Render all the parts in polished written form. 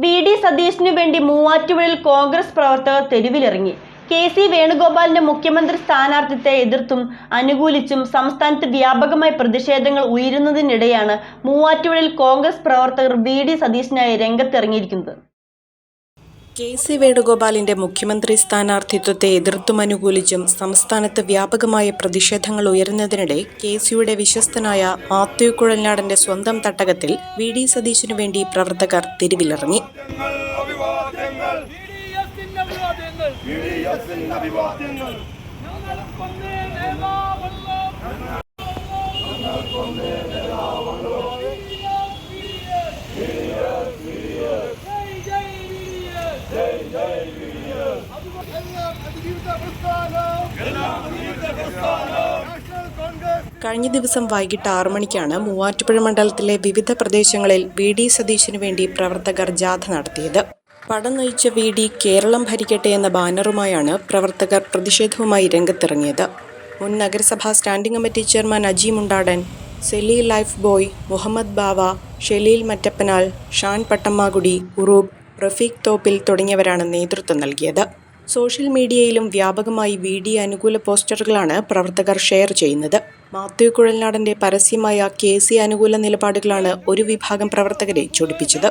VD. സതീശനു വേണ്ടി മൂവാറ്റുപുഴയിൽ കോൺഗ്രസ് പ്രവർത്തകർ തെരുവിലിറങ്ങി. കെ.സി. വേണുഗോപാലിന്റെ മുഖ്യമന്ത്രി സ്ഥാനാർത്ഥിത്വത്തെ എതിർത്തും അനുകൂലിച്ചും സംസ്ഥാനത്ത് വ്യാപകമായി പ്രതിഷേധങ്ങൾ ഉയരുന്നതിനിടെയാണ് മൂവാറ്റുപുഴയിൽ കോൺഗ്രസ് പ്രവർത്തകർ വി.ഡി. സതീശനായി രംഗത്തിറങ്ങിയിരിക്കുന്നത്. കെ.സി. വേണുഗോപാലിന്റെ മുഖ്യമന്ത്രി സ്ഥാനാർത്ഥിത്വത്തെ എതിർത്തും അനുകൂലിച്ചും സംസ്ഥാനത്ത് വ്യാപകമായ പ്രതിഷേധങ്ങൾ ഉയരുന്നതിനിടെ കെ.സിയുടെ വിശ്വസ്തനായ മാത്യു കുഴൽനാടന്റെ സ്വന്തം തട്ടകത്തിൽ വി.ഡി. സതീശനു വേണ്ടി പ്രവർത്തകർ തെരുവിലിറങ്ങി. കഴിഞ്ഞ ദിവസം വൈകിട്ട് 6 മണിക്കാണ് മൂവാറ്റുപുഴ മണ്ഡലത്തിലെ വിവിധ പ്രദേശങ്ങളിൽ വി.ഡി. സതീശനു വേണ്ടി പ്രവർത്തകർ ജാഥ നടത്തിയത്. പടം നയിച്ച വി.ഡി. കേരളം ഭരിക്കട്ടെ എന്ന ബാനറുമായാണ് പ്രവർത്തകർ പ്രതിഷേധവുമായി രംഗത്തിറങ്ങിയത്. മുൻ നഗരസഭാ standing committee chairman Aji Mundadan, Seli life boy, Muhammad Bava, Shelil Mattappanal, Shan Pattammakudi, Uroob, Rafeeq Thoppil തുടങ്ങിയവരാണ് നേതൃത്വം നൽകിയത്. സോഷ്യൽ മീഡിയയിലും വ്യാപകമായി വി.ഡി. അനുകൂല പോസ്റ്ററുകളാണ് പ്രവർത്തകർ ഷെയർ ചെയ്യുന്നത്. മാത്യു കുഴൽനാടന്റെ പരസ്യമായ കെ.സി. അനുകൂല നിലപാടുകളാണ് ഒരു വിഭാഗം പ്രവർത്തകരെ ചൊടിപ്പിച്ചത്.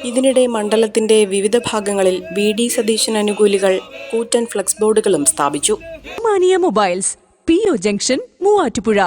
ഇതിനിടെ മണ്ഡലത്തിന്റെ വിവിധ ഭാഗങ്ങളിൽ വി.ഡി. സതീശൻ അനുകൂലികൾ കൂറ്റൻ ഫ്ലക്സ് ബോർഡുകളും സ്ഥാപിച്ചു. മൊബൈൽസ്, പി.ഒ. ജംഗ്ഷൻ, മൂവാറ്റുപുഴ.